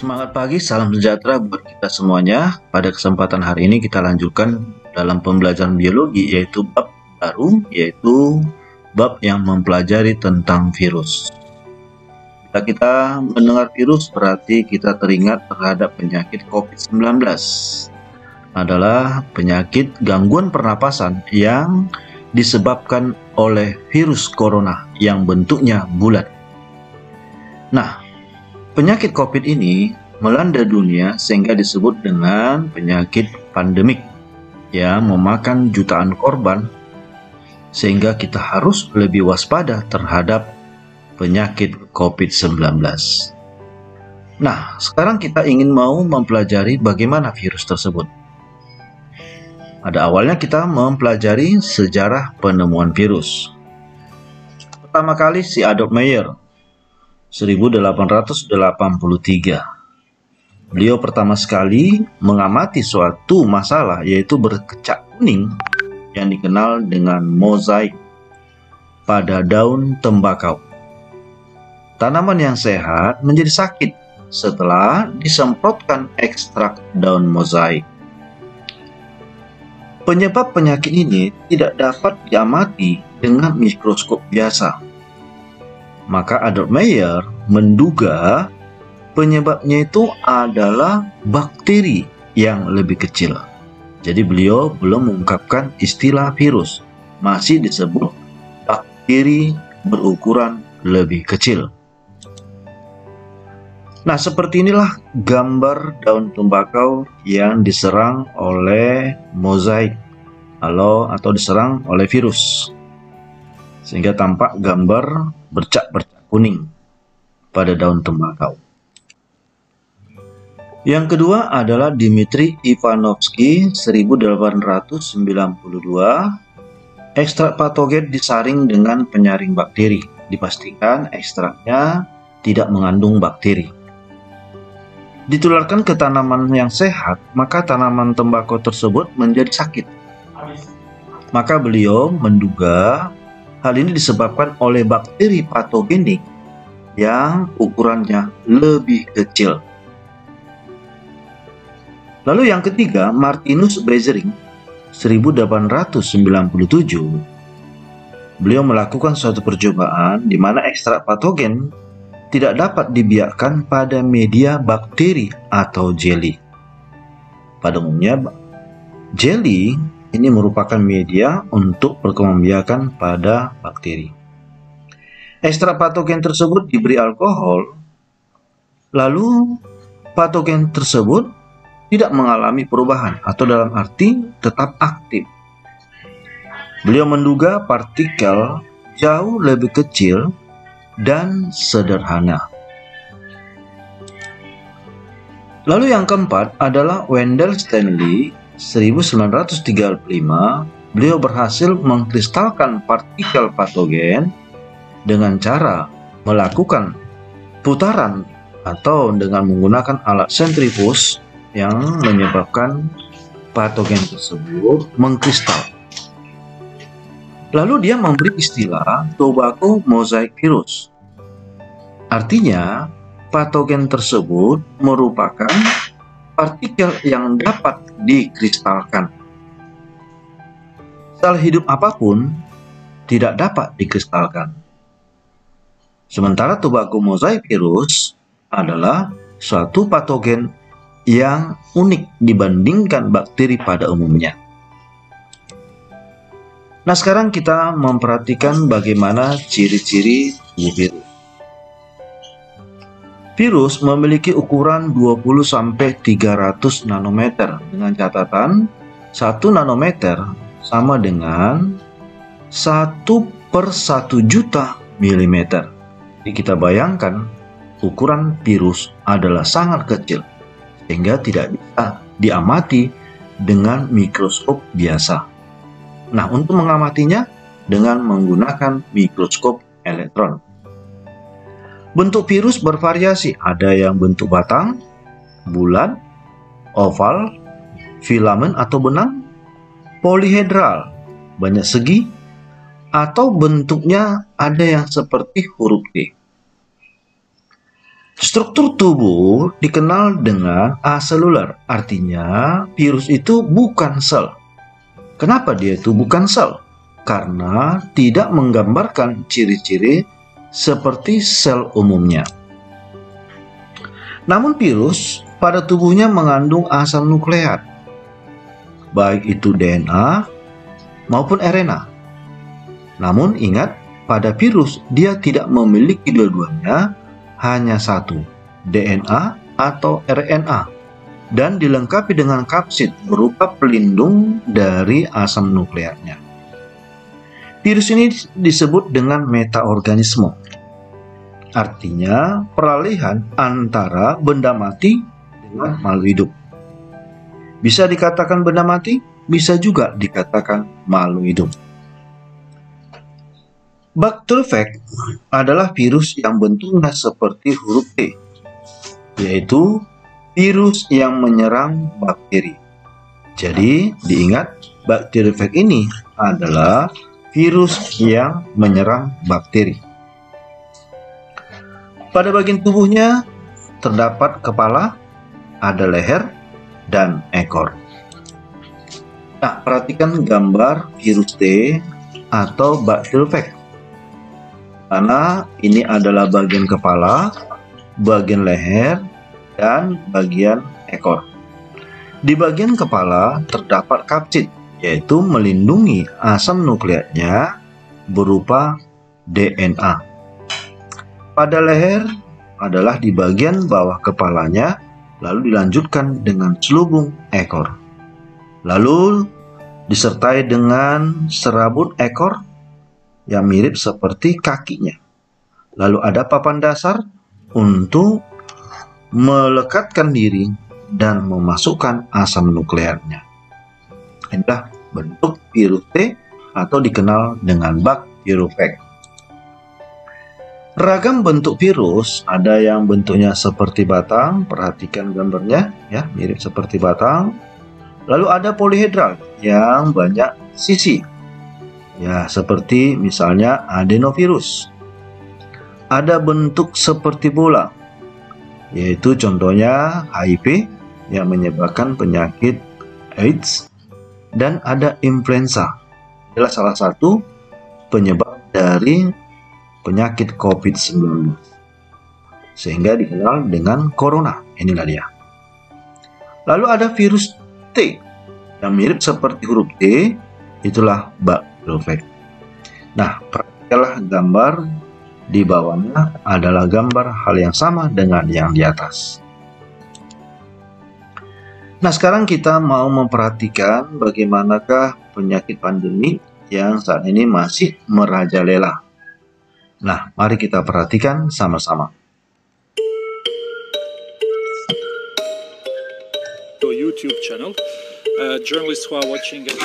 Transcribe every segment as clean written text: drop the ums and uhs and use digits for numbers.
Semangat pagi, salam sejahtera buat kita semuanya. Pada kesempatan hari ini kita lanjutkan dalam pembelajaran biologi, yaitu bab baru, yaitu bab yang mempelajari tentang virus. Bila kita mendengar virus, berarti kita teringat terhadap penyakit COVID-19. Adalah penyakit gangguan pernapasan yang disebabkan oleh virus corona yang bentuknya bulat. Nah, penyakit COVID ini melanda dunia sehingga disebut dengan penyakit pandemik yang memakan jutaan korban, sehingga kita harus lebih waspada terhadap penyakit COVID-19. Nah, sekarang kita ingin mau mempelajari bagaimana virus tersebut. Pada awalnya kita mempelajari sejarah penemuan virus. Pertama kali si Adolf Meyer 1883. Beliau pertama sekali mengamati suatu masalah, yaitu berkecak kuning yang dikenal dengan mozaik pada daun tembakau. Tanaman yang sehat menjadi sakit setelah disemprotkan ekstrak daun mozaik. Penyebab penyakit ini tidak dapat diamati dengan mikroskop biasa. Maka Adolf Meyer menduga penyebabnya itu adalah bakteri yang lebih kecil. Jadi beliau belum mengungkapkan istilah virus, masih disebut bakteri berukuran lebih kecil. Nah, seperti inilah gambar daun tembakau yang diserang oleh mozaik atau diserang oleh virus, sehingga tampak gambar bercak-bercak kuning pada daun tembakau. Yang kedua adalah Dmitri Ivanovsky 1892. Ekstrak patogen disaring dengan penyaring bakteri. Dipastikan ekstraknya tidak mengandung bakteri. Ditularkan ke tanaman yang sehat, maka tanaman tembakau tersebut menjadi sakit. Maka beliau menduga hal ini disebabkan oleh bakteri patogenik yang ukurannya lebih kecil. Lalu yang ketiga, Martinus Beijering 1897. Beliau melakukan suatu percobaan di mana ekstrak patogen tidak dapat dibiarkan pada media bakteri atau jeli. Pada umumnya, jeli ini merupakan media untuk perkembangbiakan pada bakteri. Ekstrak patogen tersebut diberi alkohol, lalu patogen tersebut tidak mengalami perubahan atau dalam arti tetap aktif. Beliau menduga partikel jauh lebih kecil dan sederhana. Lalu yang keempat adalah Wendell Stanley 1935. Beliau berhasil mengkristalkan partikel patogen dengan cara melakukan putaran atau dengan menggunakan alat sentrifuge yang menyebabkan patogen tersebut mengkristal. Lalu dia memberi istilah tobacco mosaic virus. Artinya, patogen tersebut merupakan partikel yang dapat dikristalkan. Sel hidup apapun tidak dapat dikristalkan. Sementara tobacco mosaic virus adalah suatu patogen yang unik dibandingkan bakteri pada umumnya. Nah, sekarang kita memperhatikan bagaimana ciri-ciri tubuh virus. Virus memiliki ukuran 20-300 nanometer dengan catatan 1 nanometer sama dengan 1/1 juta milimeter. Jadi kita bayangkan ukuran virus adalah sangat kecil sehingga tidak bisa diamati dengan mikroskop biasa. Nah, untuk mengamatinya dengan menggunakan mikroskop elektron. Bentuk virus bervariasi, ada yang bentuk batang, bulat, oval, filamen atau benang, polihedral, banyak segi, atau bentuknya ada yang seperti huruf T. Struktur tubuh dikenal dengan aseluler, artinya virus itu bukan sel. Kenapa dia itu bukan sel? Karena tidak menggambarkan ciri-ciri seperti sel umumnya. Namun virus pada tubuhnya mengandung asam nukleat, baik itu DNA maupun RNA. Namun ingat, pada virus dia tidak memiliki dua-duanya, hanya satu, DNA atau RNA, dan dilengkapi dengan kapsid berupa pelindung dari asam nukleatnya. Virus ini disebut dengan metaorganisme. Artinya peralihan antara benda mati dengan makhluk hidup. Bisa dikatakan benda mati, bisa juga dikatakan makhluk hidup. Bacteriophage adalah virus yang bentuknya seperti huruf T, yaitu virus yang menyerang bakteri. Jadi diingat, bacteriophage ini adalah virus yang menyerang bakteri. Pada bagian tubuhnya terdapat kepala, ada leher, dan ekor. Nah, perhatikan gambar virus T atau bacteriophage. Karena ini adalah bagian kepala, bagian leher, dan bagian ekor. Di bagian kepala terdapat kapsid, yaitu melindungi asam nukleatnya berupa DNA. Pada leher adalah di bagian bawah kepalanya, lalu dilanjutkan dengan selubung ekor. Lalu disertai dengan serabut ekor yang mirip seperti kakinya. Lalu ada papan dasar untuk melekatkan diri dan memasukkan asam nukleatnya. Inilah bentuk virus T atau dikenal dengan bacteriophage. Ragam bentuk virus, ada yang bentuknya seperti batang, perhatikan gambarnya ya, mirip seperti batang. Lalu ada polihedral yang banyak sisi. Ya, seperti misalnya adenovirus. Ada bentuk seperti bola, yaitu contohnya HIV yang menyebabkan penyakit AIDS, dan ada influenza. Adalah salah satu penyebab dari penyakit COVID-19. Sehingga dikenal dengan corona. Inilah dia. Lalu ada virus T yang mirip seperti huruf T, itulah bacteriophage. Nah, perhatikanlah gambar di bawahnya adalah gambar hal yang sama dengan yang di atas. Nah, sekarang kita mau memperhatikan bagaimanakah penyakit pandemi yang saat ini masih merajalela. Nah, mari kita perhatikan sama-sama. YouTube channel. Journalists who are watching it.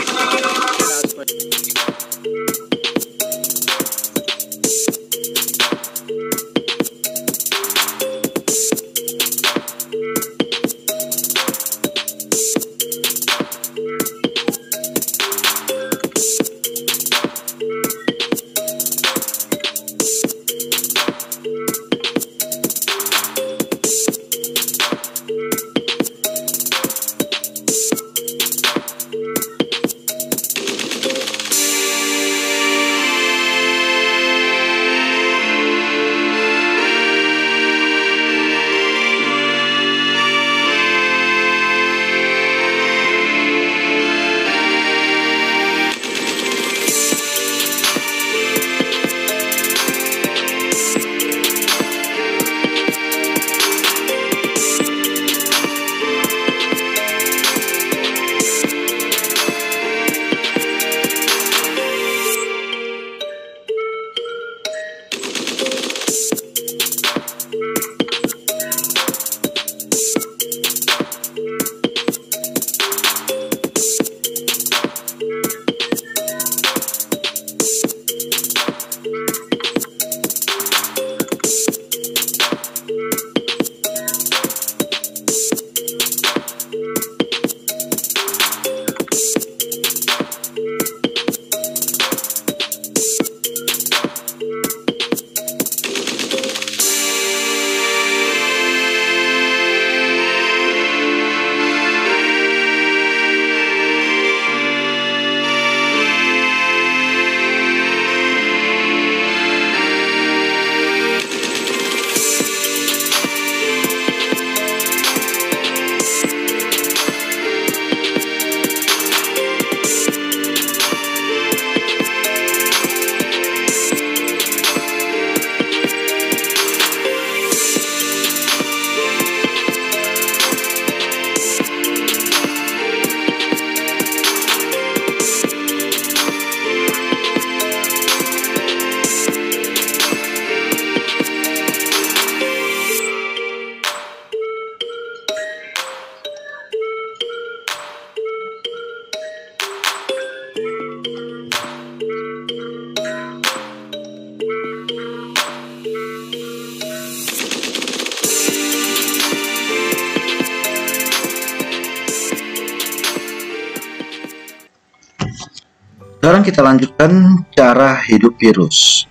Sekarang kita lanjutkan cara hidup virus.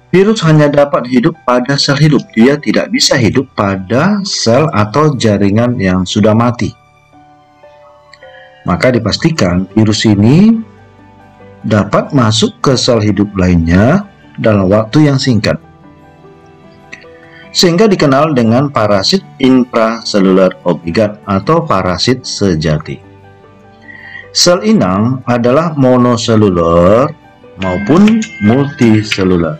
Virus hanya dapat hidup pada sel hidup, dia tidak bisa hidup pada sel atau jaringan yang sudah mati. Maka dipastikan virus ini dapat masuk ke sel hidup lainnya dalam waktu yang singkat, sehingga dikenal dengan parasit intraseluler obligat atau parasit sejati. Sel inang adalah monoseluler maupun multiseluler.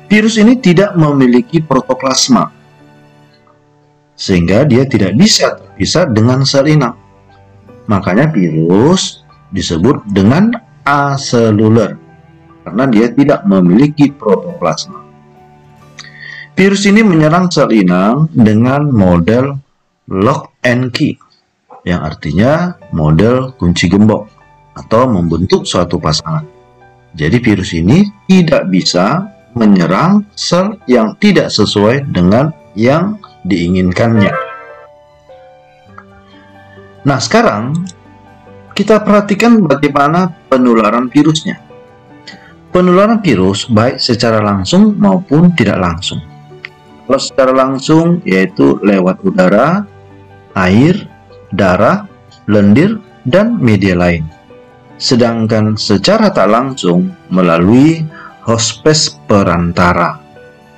Virus ini tidak memiliki protoplasma, sehingga dia tidak bisa terpisah dengan sel inang. Makanya virus disebut dengan aseluler, karena dia tidak memiliki protoplasma. Virus ini menyerang sel inang dengan model lock and key, yang artinya model kunci gembok atau membentuk suatu pasangan. Jadi virus ini tidak bisa menyerang sel yang tidak sesuai dengan yang diinginkannya. Nah, sekarang kita perhatikan bagaimana penularan virusnya. Penularan virus baik secara langsung maupun tidak langsung. Kalau secara langsung yaitu lewat udara, air, darah, lendir, dan media lain. Sedangkan secara tak langsung melalui hospes perantara,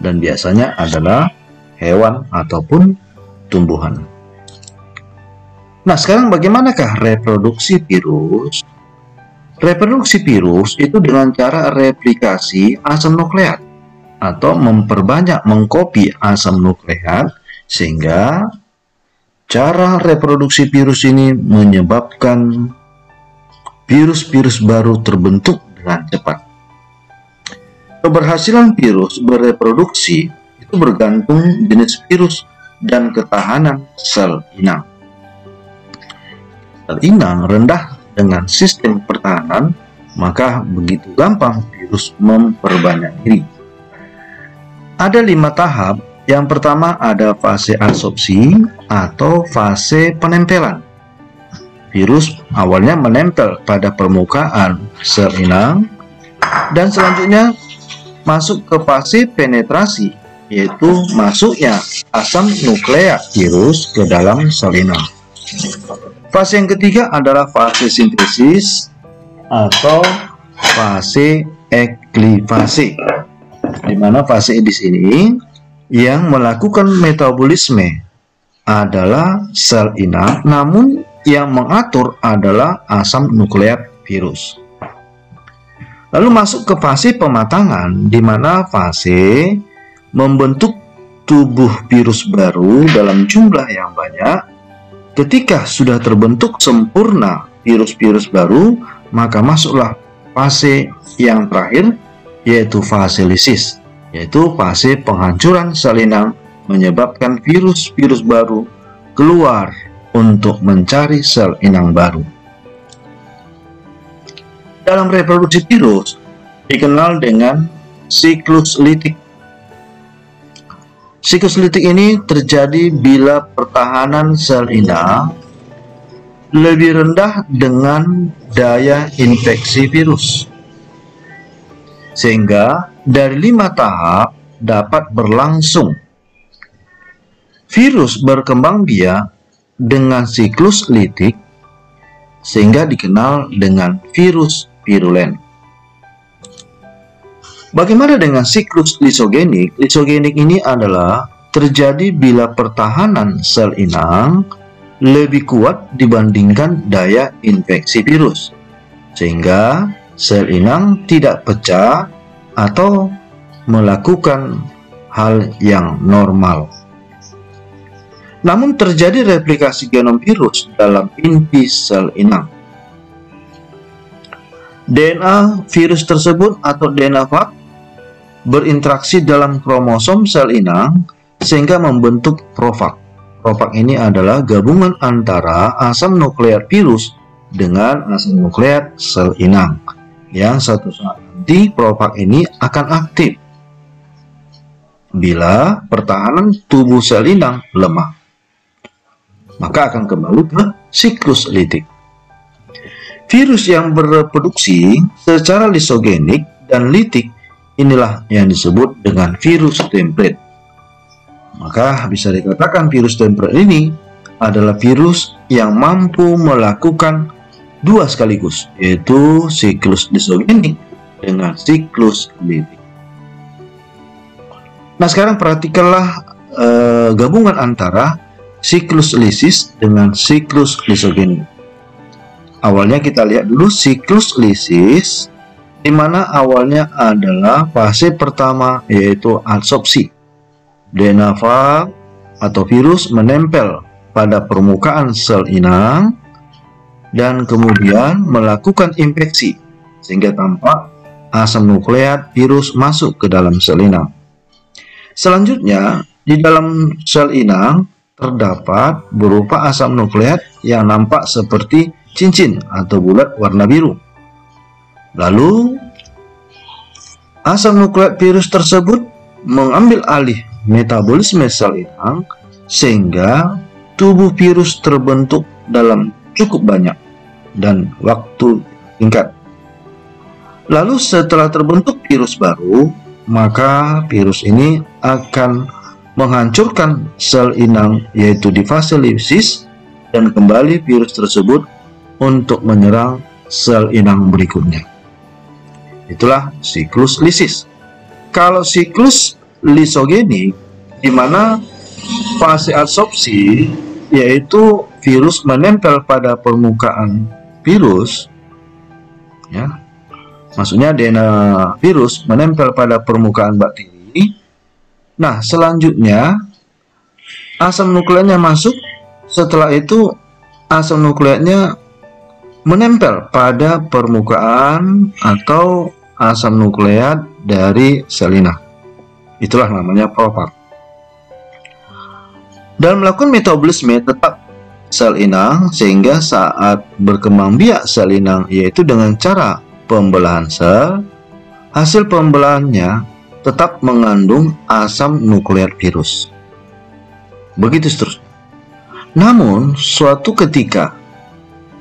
dan biasanya adalah hewan ataupun tumbuhan. Nah, sekarang bagaimanakah reproduksi virus? Reproduksi virus itu dengan cara replikasi asam nukleat atau memperbanyak mengkopi asam nukleat, sehingga cara reproduksi virus ini menyebabkan virus-virus baru terbentuk dengan cepat. Keberhasilan virus bereproduksi itu bergantung jenis virus dan ketahanan sel inang. Sel inang rendah dengan sistem pertahanan, maka begitu gampang virus memperbanyak diri. Ada 5 tahap. Yang pertama ada fase adsorpsi atau fase penempelan. Virus awalnya menempel pada permukaan sel inang, dan selanjutnya masuk ke fase penetrasi, yaitu masuknya asam nukleat virus ke dalam sel inang. Fase yang ketiga adalah fase sintesis atau fase eklivasi, di mana fase di sini yang melakukan metabolisme adalah sel inang, namun yang mengatur adalah asam nukleat virus. Lalu masuk ke fase pematangan, di mana fase membentuk tubuh virus baru dalam jumlah yang banyak. Ketika sudah terbentuk sempurna virus-virus baru, maka masuklah fase yang terakhir, yaitu fase lisis, yaitu fase penghancuran sel inang, menyebabkan virus-virus baru keluar untuk mencari sel inang baru. Dalam reproduksi virus dikenal dengan siklus litik. Siklus litik ini terjadi bila pertahanan sel inang lebih rendah dengan daya infeksi virus, sehingga dari 5 tahap dapat berlangsung. Virus berkembang biak dengan siklus litik, sehingga dikenal dengan virus virulen. Bagaimana dengan siklus lisogenik? Lisogenik ini adalah terjadi bila pertahanan sel inang lebih kuat dibandingkan daya infeksi virus, sehingga sel inang tidak pecah atau melakukan hal yang normal. Namun terjadi replikasi genom virus dalam inti sel inang. DNA virus tersebut atau DNA fag berinteraksi dalam kromosom sel inang sehingga membentuk profag. Profag ini adalah gabungan antara asam nukleat virus dengan asam nukleat sel inang, yang suatu saat nanti profag ini akan aktif bila pertahanan tubuh sel inang lemah, maka akan kembali ke siklus litik. Virus yang bereproduksi secara lisogenik dan litik inilah yang disebut dengan virus template. Maka bisa dikatakan virus template ini adalah virus yang mampu melakukan dua sekaligus, yaitu siklus lisogenik dengan siklus litik. Nah, sekarang perhatikanlah gabungan antara siklus lisis dengan siklus lisogenik. Awalnya kita lihat dulu siklus lisis, di mana awalnya adalah fase pertama yaitu adsorpsi. DNA fag atau virus menempel pada permukaan sel inang dan kemudian melakukan infeksi sehingga tampak asam nukleat virus masuk ke dalam sel inang. Selanjutnya, di dalam sel inang terdapat berupa asam nukleat yang nampak seperti cincin atau bulat warna biru. Lalu, asam nukleat virus tersebut mengambil alih metabolisme sel inang sehingga tubuh virus terbentuk dalam cukup banyak dan waktu singkat. Lalu setelah terbentuk virus baru, maka virus ini akan menghancurkan sel inang yaitu di fase lisis, dan kembali virus tersebut untuk menyerang sel inang berikutnya. Itulah siklus lisis. Kalau siklus lisogenik, di mana fase adsorpsi yaitu virus menempel pada permukaan virus, ya, maksudnya DNA virus menempel pada permukaan bakteri. Nah, selanjutnya asam nukleatnya masuk. Setelah itu asam nukleatnya menempel pada permukaan atau asam nukleat dari sel inang. Itulah namanya profag. Dan melakukan metabolisme tetap sel inang sehingga saat berkembang biak sel inang yaitu dengan cara pembelahan sel, hasil pembelahannya tetap mengandung asam nukleat virus. Begitu seterusnya. Namun, suatu ketika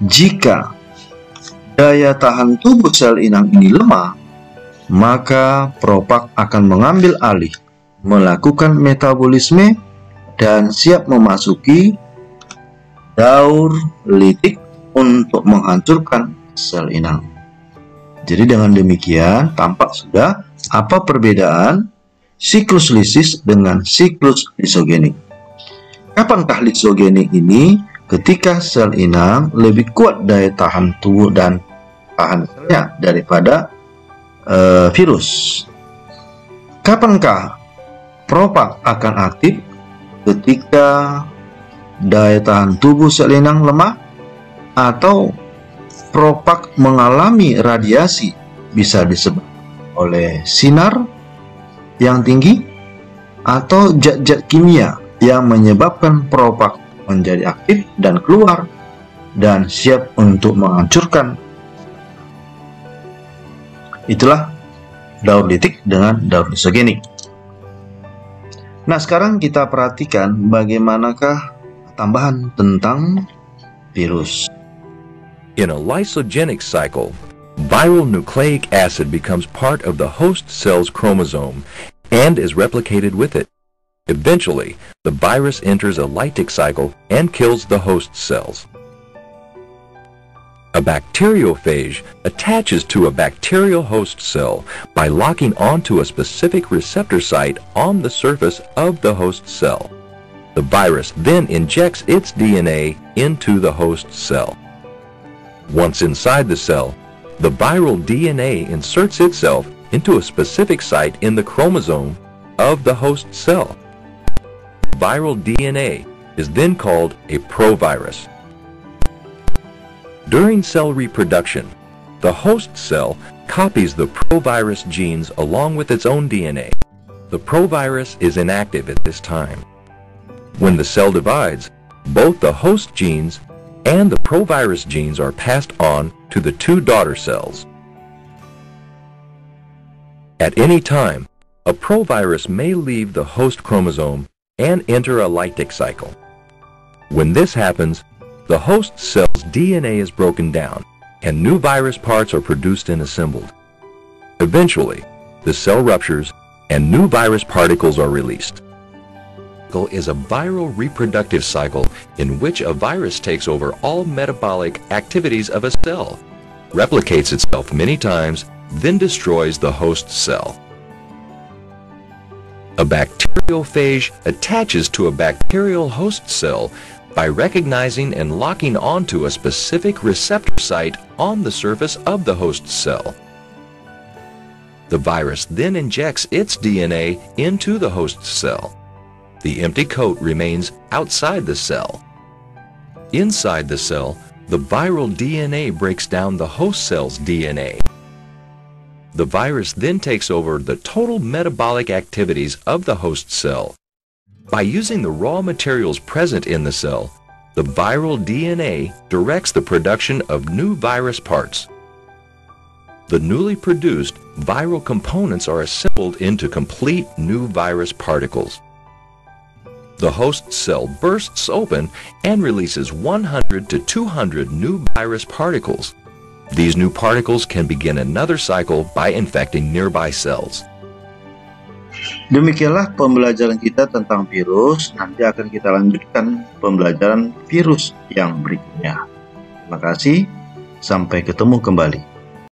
jika daya tahan tubuh sel inang ini lemah, maka profag akan mengambil alih, melakukan metabolisme, dan siap memasuki daur litik untuk menghancurkan sel inang. Jadi dengan demikian tampak sudah apa perbedaan siklus lisis dengan siklus lisogenik. Kapankah lisogenik ini? Ketika sel inang lebih kuat daya tahan tubuh dan tahan selnya daripada virus. Kapankah profag akan aktif? Ketika daya tahan tubuh sel inang lemah, atau profag mengalami radiasi, bisa disebabkan oleh sinar yang tinggi atau zat-zat kimia yang menyebabkan profag menjadi aktif dan keluar dan siap untuk menghancurkan. Itulah daur litik dengan daur lisogenik. Nah, sekarang kita perhatikan bagaimanakah tambahan tentang virus. In a lysogenic cycle, viral nucleic acid becomes part of the host cell's chromosome and is replicated with it. Eventually, the virus enters a lytic cycle and kills the host cells. A bacteriophage attaches to a bacterial host cell by locking onto a specific receptor site on the surface of the host cell. The virus then injects its DNA into the host cell. Once inside the cell, the viral DNA inserts itself into a specific site in the chromosome of the host cell. Viral DNA is then called a provirus. During cell reproduction, the host cell copies the provirus genes along with its own DNA. The provirus is inactive at this time. When the cell divides, both the host genes and the provirus genes are passed on to the two daughter cells. At any time, a provirus may leave the host chromosome and enter a lytic cycle. When this happens, the host cell's DNA is broken down, and new virus parts are produced and assembled. Eventually, the cell ruptures and new virus particles are released. Is a viral reproductive cycle in which a virus takes over all metabolic activities of a cell, replicates itself many times, then destroys the host cell. A bacteriophage attaches to a bacterial host cell by recognizing and locking onto a specific receptor site on the surface of the host cell. The virus then injects its DNA into the host cell. The empty coat remains outside the cell. Inside the cell, the viral DNA breaks down the host cell's DNA. The virus then takes over the total metabolic activities of the host cell. By using the raw materials present in the cell, the viral DNA directs the production of new virus parts. The newly produced viral components are assembled into complete new virus particles. The host cell bursts open and releases 100 to 200 new virus particles. These new particles can begin another cycle by infecting nearby cells. Demikianlah pembelajaran kita tentang virus. Nanti akan kita lanjutkan pembelajaran virus yang berikutnya. Terima kasih. Sampai ketemu kembali.